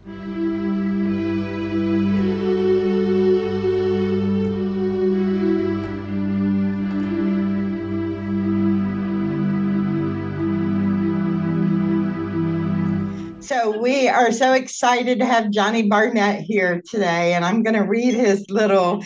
So we are so excited to have Johnny Barnett here today, and I'm going to read his little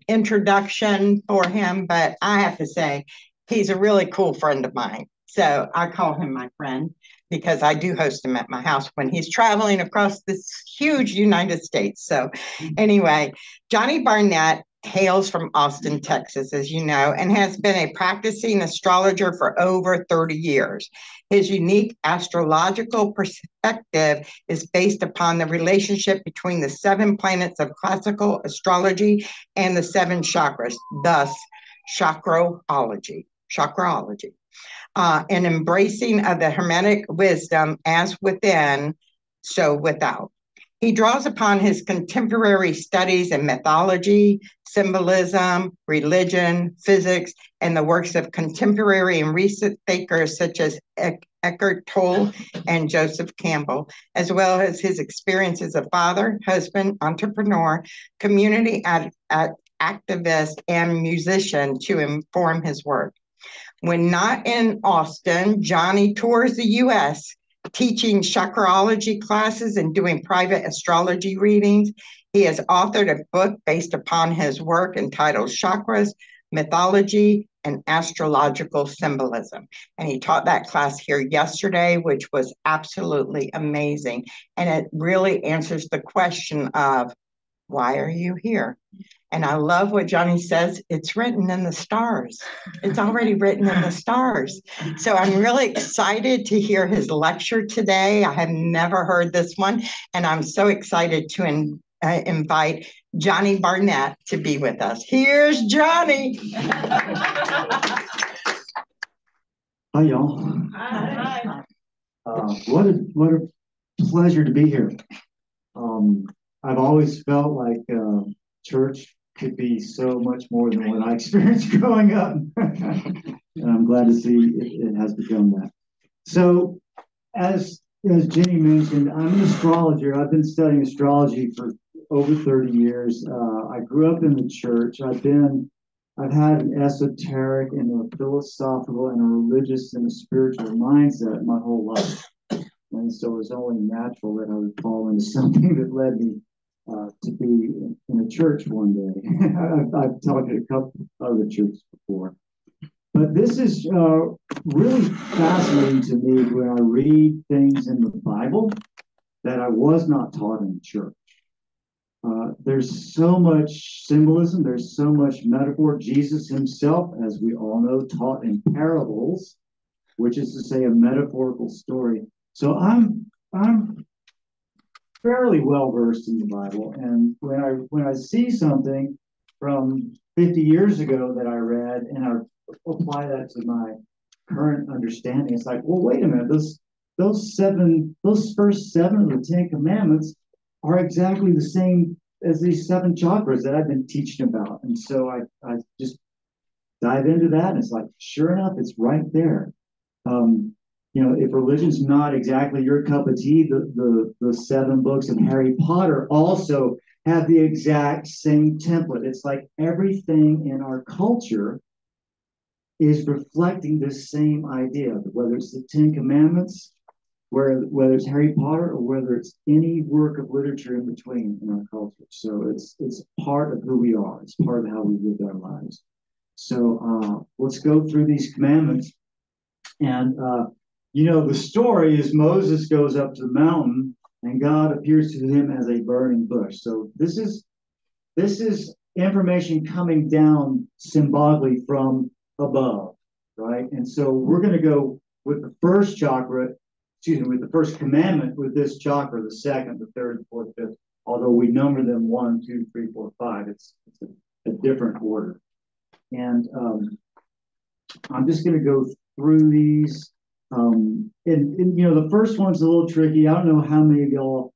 introduction for him, but I have to say, he's a really cool friend of mine. So I call him my friend because I do host him at my house when he's traveling across this huge United States. So anyway, Johnny Barnett hails from Austin, Texas, as you know, and has been a practicing astrologer for over 30 years. His unique astrological perspective is based upon the relationship between the 7 planets of classical astrology and the 7 chakras, thus Chakraology, an embracing of the Hermetic wisdom as within, so without. He draws upon his contemporary studies in mythology, symbolism, religion, physics, and the works of contemporary and recent thinkers such as Eckhart Tolle and Joseph Campbell, as well as his experience as a father, husband, entrepreneur, community activist, and musician to inform his work. When not in Austin, Johnny tours the U.S., teaching chakraology classes and doing private astrology readings. He has authored a book based upon his work entitled Chakras, Mythology and Astrological Symbolism. And he taught that class here yesterday, which was absolutely amazing. And it really answers the question of, why are you here? And I love what Johnny says, it's written in the stars. It's already written in the stars. So I'm really excited to hear his lecture today. I have never heard this one, and I'm so excited to invite Johnny Barnett to be with us. Here's Johnny. Hi, y'all. Hi. What a pleasure to be here. I've always felt like church could be so much more than what I experienced growing up. And I'm glad to see it has become that. So as Jenny mentioned, I'm an astrologer. I've been studying astrology for over 30 years. I grew up in the church. I've had an esoteric and a philosophical and a religious and a spiritual mindset my whole life. And so it was only natural that I would fall into something that led me to be in a church one day. I've talked at a couple other churches before. But this is really fascinating to me when I read things in the Bible that I was not taught in church. There's so much symbolism, there's so much metaphor. Jesus himself, as we all know, taught in parables, which is to say a metaphorical story. So I'm fairly well versed in the Bible, and when I see something from 50 years ago that I read and I apply that to my current understanding, it's like, well, wait a minute, those first 7 of the 10 Commandments are exactly the same as these 7 chakras that I've been teaching about. And so I just dive into that, and it's like, sure enough, it's right there. If religion's not exactly your cup of tea, the 7 books of Harry Potter also have the exact same template. It's like everything in our culture is reflecting this same idea, whether it's the 10 Commandments, whether it's Harry Potter, or whether it's any work of literature in between in our culture. So it's part of who we are. It's part of how we live our lives. So let's go through these commandments. And the story is Moses goes up to the mountain and God appears to him as a burning bush. So this is information coming down symbolically from above, right? And so we're going to go with the first with the first commandment with this chakra, the second, the third, the fourth, fifth. Although we number them 1, 2, 3, 4, 5, it's a different order. And I'm just going to go through these. The first one's a little tricky. I don't know how many of y'all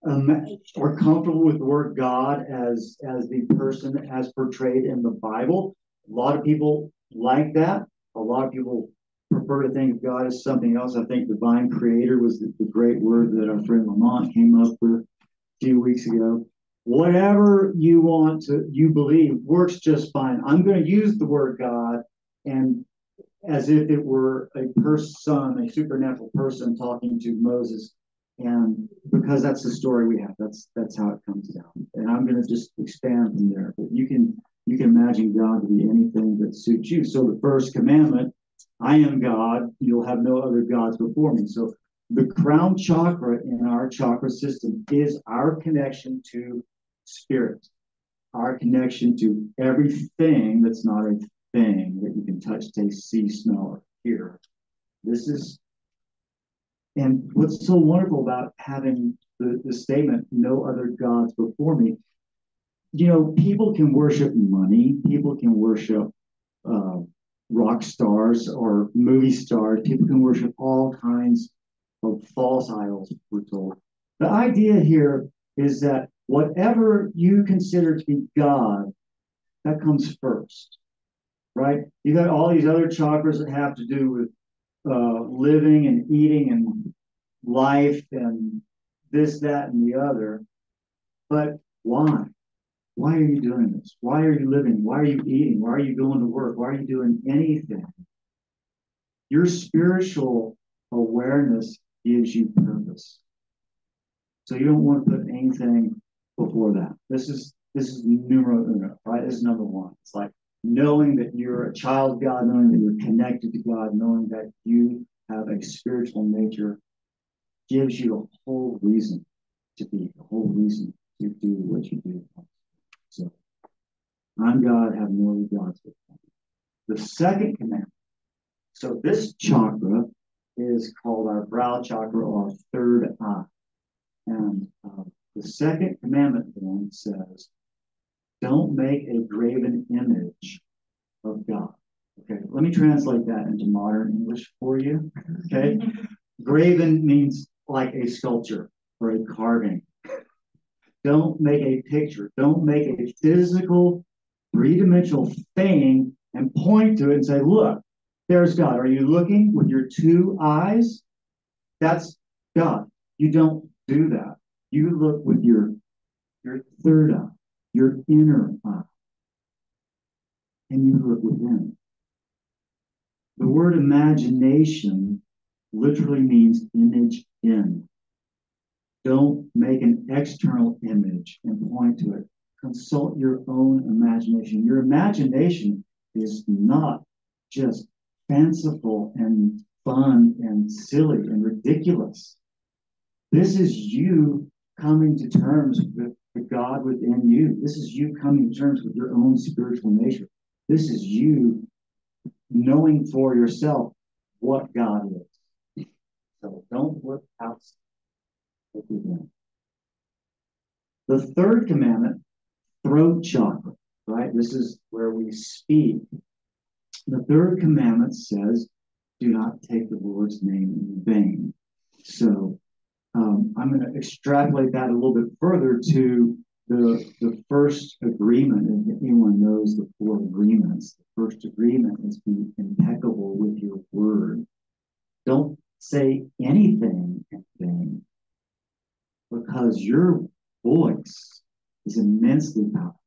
are comfortable with the word God as the person as portrayed in the Bible. A lot of people like that. A lot of people prefer prefer to think of God as something else. I think divine creator was the great word that our friend Lamont came up with a few weeks ago. Whatever you want to, you believe works just fine. I'm going to use the word God and as if it were a person, a supernatural person talking to Moses. And because that's the story we have, that's how it comes down. And I'm going to just expand from there. But you can imagine God to be anything that suits you. So the first commandment, I am God, you'll have no other gods before me. So the crown chakra in our chakra system is our connection to spirit, our connection to everything that's not a thing that you can touch, taste, see, smell, or hear. This is, and what's so wonderful about having the statement, no other gods before me, you know, people can worship money, people can worship rock stars or movie stars, people can worship all kinds of false idols, we're told. The idea here is that whatever you consider to be God, that comes first, right? You got all these other chakras that have to do with living and eating and life and this, that, and the other. But why? Why are you doing this? Why are you living? Why are you eating? Why are you going to work? Why are you doing anything? Your spiritual awareness gives you purpose. So you don't want to put anything before that. This is numero uno, right? This is number one. It's like knowing that you're a child of God, knowing that you're connected to God, knowing that you have a spiritual nature gives you a whole reason to be, a whole reason to do what you do. So, I'm God, have no other gods before me. The second commandment. So this chakra is called our brow chakra or our third eye. And the second commandment then says, don't make a graven image of God. Okay, let me translate that into modern English for you. Okay, graven means like a sculpture or a carving. Don't make a picture. Don't make a physical, three-dimensional thing and point to it and say, look, there's God. Are you looking with your two eyes? That's God. You don't do that. You look with your third eye, your inner eye, and you look within. The word imagination literally means image in. Don't make an external image and point to it. Consult your own imagination. Your imagination is not just fanciful and fun and silly and ridiculous. This is you coming to terms with the God within you. This is you coming to terms with your own spiritual nature. This is you knowing for yourself what God is. So don't look outside. Look within. The third commandment, throat chakra, right? This is where we speak. The third commandment says, do not take the Lord's name in vain. So I'm going to extrapolate that a little bit further to the first agreement. If anyone knows the four agreements, the first agreement is be impeccable with your word. Don't say anything in vain, because your voice is immensely powerful.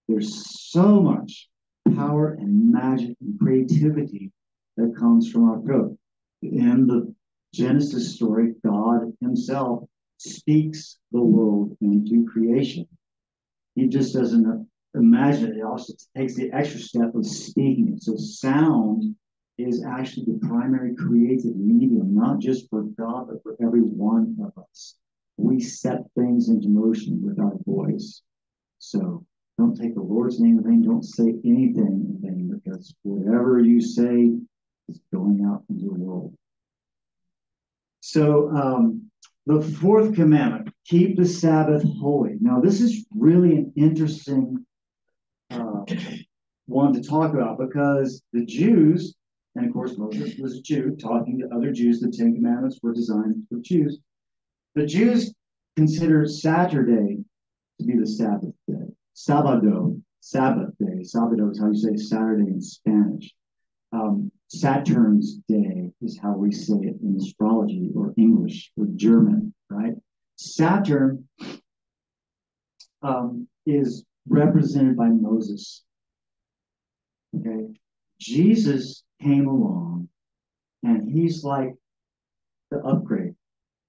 There's so much power and magic and creativity that comes from our throat. In the Genesis story, God himself speaks the world into creation. He just doesn't imagine it. He also takes the extra step of speaking it. So sound is actually the primary creative medium, not just for God, but for every one of us. We set things into motion with our voice. So don't take the Lord's name in vain. Don't say anything in vain, because whatever you say is going out into the world. So the fourth commandment, keep the Sabbath holy. Now, this is really an interesting one to talk about, because the Jews, and of course Moses was a Jew talking to other Jews, the Ten Commandments were designed for Jews. The Jews considered Saturday to be the Sabbath day. Sabado, Sabbath day. Sabado is how you say Saturday in Spanish. Saturn's day is how we say it in astrology or English or German, right? Saturn is represented by Moses. Okay, Jesus came along, and he's like the upgrade.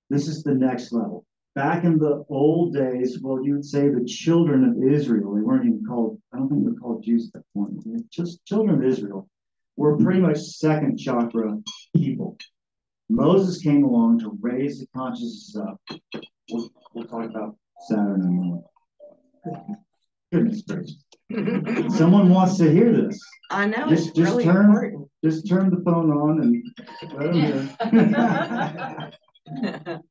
This is the next level. Back in the old days, well, you would say the children of Israel, they weren't even called, I don't think they were called Jews at that point. Just children of Israel were pretty much second chakra people. Moses came along to raise the consciousness up. We'll talk about Saturn in a moment. Goodness gracious. Someone wants to hear this. I know, just really important. Just turn the phone on and let them hear.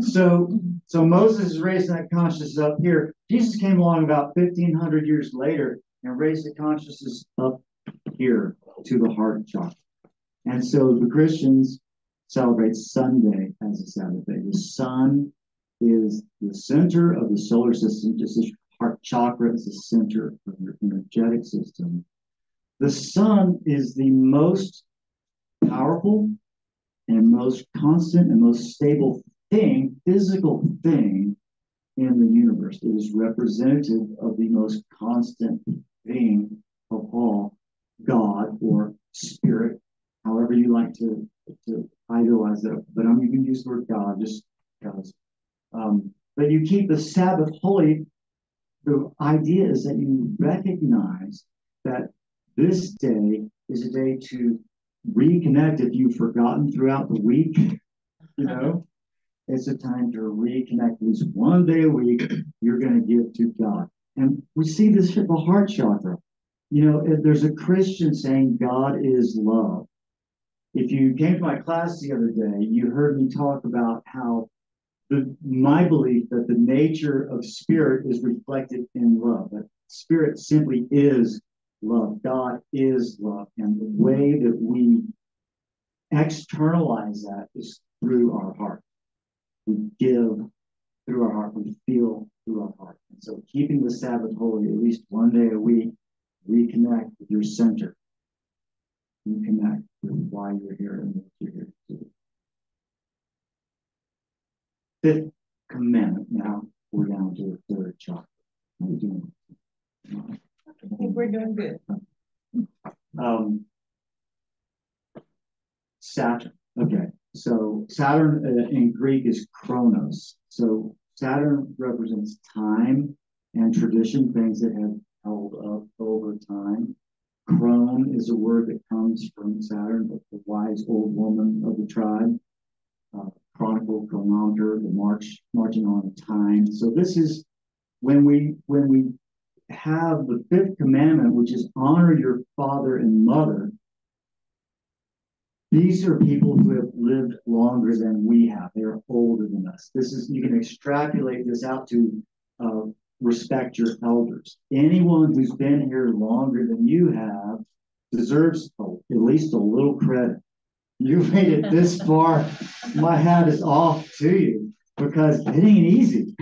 So Moses is raising that consciousness up here. Jesus came along about 1,500 years later and raised the consciousness up here to the heart chakra. And so the Christians celebrate Sunday as a Sabbath day. The sun is the center of the solar system, just as your heart chakra is the center of your energetic system. The sun is the most powerful and most constant and most stable thing, physical thing in the universe. It is representative of the most constant being of all, God or spirit, however you like to idolize it. But you can use the word God just because. But you keep the Sabbath holy. The idea is that you recognize that this day is a day to reconnect. If you've forgotten throughout the week, it's a time to reconnect. At least one day a week, you're going to give to God. And we see this at the heart chakra. If there's a Christian saying God is love. If you came to my class the other day, you heard me talk about how my belief that the nature of spirit is reflected in love, that spirit simply is love. God is love. And the way that we externalize that is through our heart. We give through our heart. We feel through our heart. And so keeping the Sabbath holy at least one day a week, reconnect with your center. Reconnect with why you're here and what you're here to do. Fifth commandment. Now we're down to the third chakra. How are we doing? I think we're doing good. Saturn. Okay. So Saturn in Greek is Chronos. So Saturn represents time and tradition, things that have held up over time. Chron is a word that comes from Saturn, the wise old woman of the tribe. Chronicle, chronometer, the marching on time. So this is when we have the fifth commandment, which is honor your father and mother. These are people who have lived longer than we have. They are older than us. You can extrapolate this out to respect your elders. Anyone who's been here longer than you have deserves at least a little credit. You've made it this far. My hat is off to you because it ain't easy.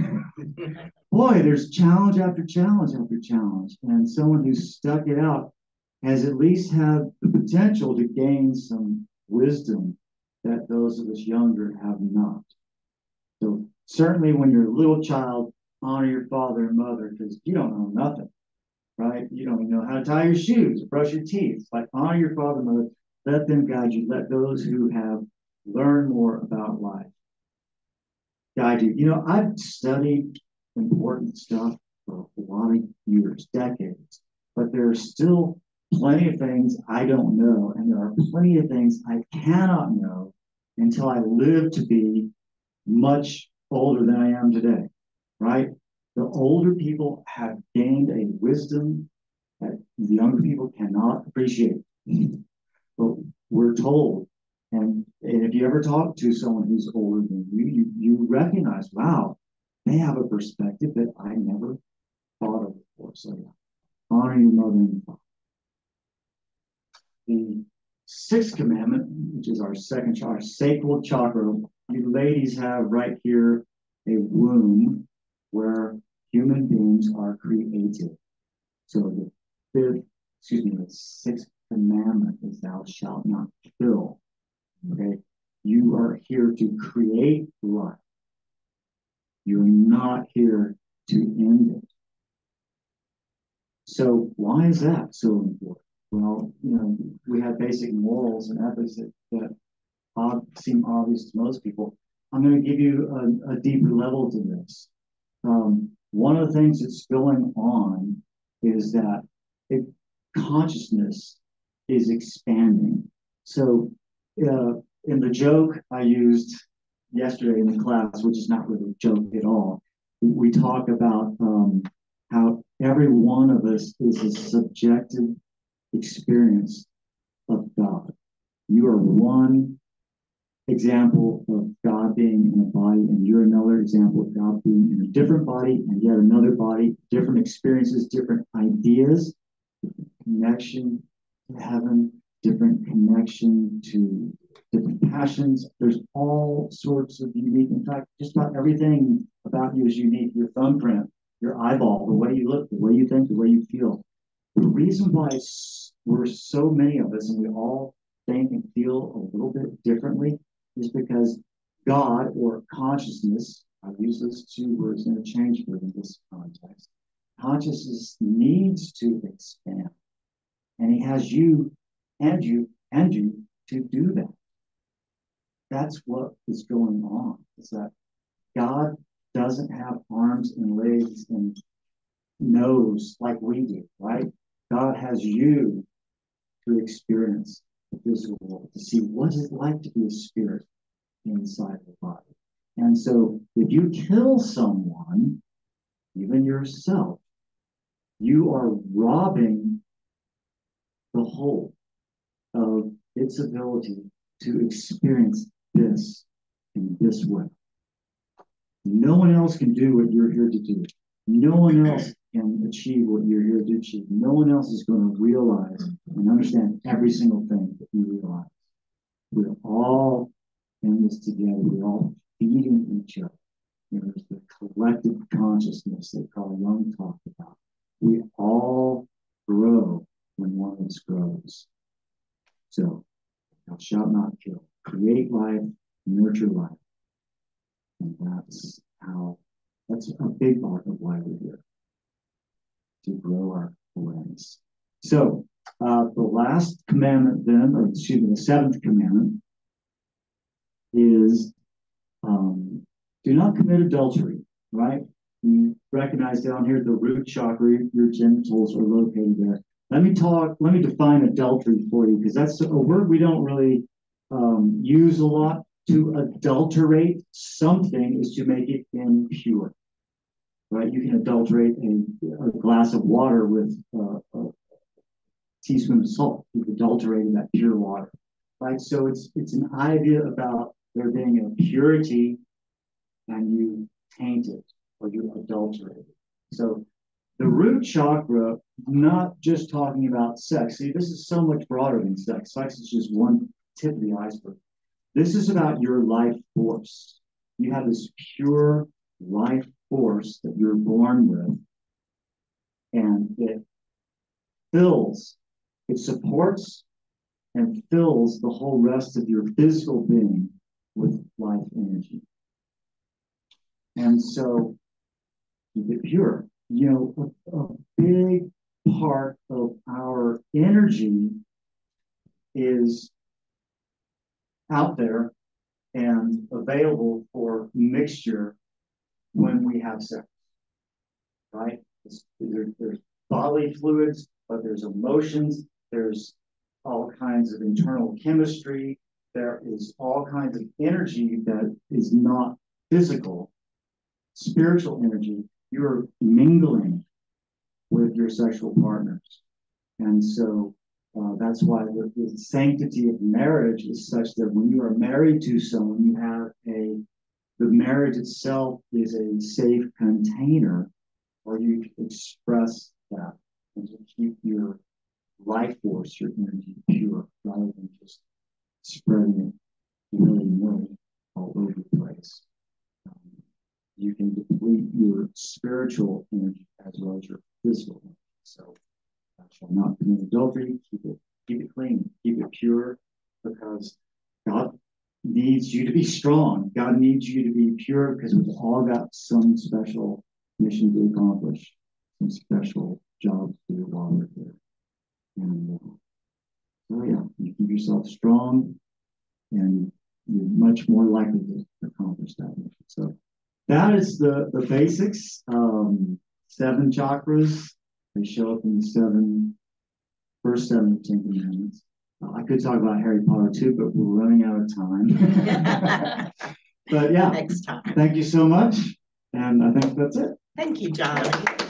Boy, there's challenge after challenge after challenge. And someone who's stuck it out has at least had the potential to gain some wisdom that those of us younger have not. So certainly when you're a little child, honor your father and mother because you don't know nothing, right? You don't know how to tie your shoes, brush your teeth. It's like honor your father and mother. Let them guide you. Let those who have learned more about life guide you. I've studied important stuff for a lot of years, decades, but there are still plenty of things I don't know, and there are plenty of things I cannot know until I live to be much older than I am today, right? The older people have gained a wisdom that the younger people cannot appreciate. But we're told, and if you ever talk to someone who's older than you recognize, wow, they have a perspective that I never thought of before. So yeah, honor your mother and father. The sixth commandment, which is our second chakra, our sacral chakra, you ladies have right here a womb where human beings are created. So the sixth commandment is thou shalt not kill. Okay? You are here to create life. You're not here to end it. So why is that so important? Well, we have basic morals and ethics that seem obvious to most people. I'm going to give you a deeper level to this. One of the things that's going on is that consciousness is expanding. So in the joke I used yesterday in the class, which is not really a joke at all, we talk about how every one of us is a subjective experience of God. You are one example of God being in a body, and you're another example of God being in a different body, and yet another body, different experiences, different ideas, different connection to heaven, different connection to different passions. There's all sorts of unique, in fact, just about everything about you is unique. Your thumbprint, your eyeball, the way you look, the way you think, the way you feel. The reason why we're so many of us and we all think and feel a little bit differently is because God, or consciousness, I've used those two words interchangeably in this context, consciousness needs to expand. And he has you and you and you to do that. That's what is going on, is that God doesn't have arms and legs and nose like we do, right? God has you to experience the physical world, to see what it's like to be a spirit inside the body. And so if you kill someone, even yourself, you are robbing the whole of its ability to experience this in this way. No one else can do what you're here to do. No one else can achieve what you're here to achieve. No one else is going to realize and understand every single thing that you realize. We're all in this together. We're all feeding each other. There's the collective consciousness that Carl Jung talked about. We all grow when one of us grows. So, thou shalt not kill. Create life, nurture life. And that's a big part of why we're here, to grow our awareness. So, the last commandment then, or excuse me, the seventh commandment is do not commit adultery, right? You recognize down here the root chakra, your genitals are located there. Let me define adultery for you, because that's a word we don't really use a lot. To adulterate something is to make it impure, right? You can adulterate a glass of water with a teaspoon of salt. You've adulterated that pure water, right? So it's an idea about there being a purity and you taint it or you adulterate it. So the root chakra, not just talking about sex. See, this is so much broader than sex. Sex is just one tip of the iceberg. This is about your life force. You have this pure life force that you're born with, and it supports and fills the whole rest of your physical being with life energy. And so keep it pure. A big part of our energy is out there and available for mixture when we have sex, right? There's bodily fluids, but there's emotions, there's all kinds of internal chemistry, there is all kinds of energy that is not physical, spiritual energy. You're mingling with your sexual partners. And so that's why the sanctity of marriage is such that when you are married to someone, you have the marriage itself is a safe container where you can express that and to keep your life force, your energy pure, rather than just spreading it willy-nilly all over the place. You can deplete your spiritual energy as well as your physical energy. So, thou shalt not commit adultery, keep it keep it clean, keep it pure, because God needs you to be strong. God needs you to be pure because we've all got some special mission to accomplish, some special job to do while we're here. And so yeah, you keep yourself strong and you're much more likely to accomplish that mission. So that is the basics. 7 chakras. They show up in the first 7 of the 10 Commandments. I could talk about Harry Potter too, but we're running out of time. But yeah, Next time. Thank you so much. And I think that's it. Thank you, John.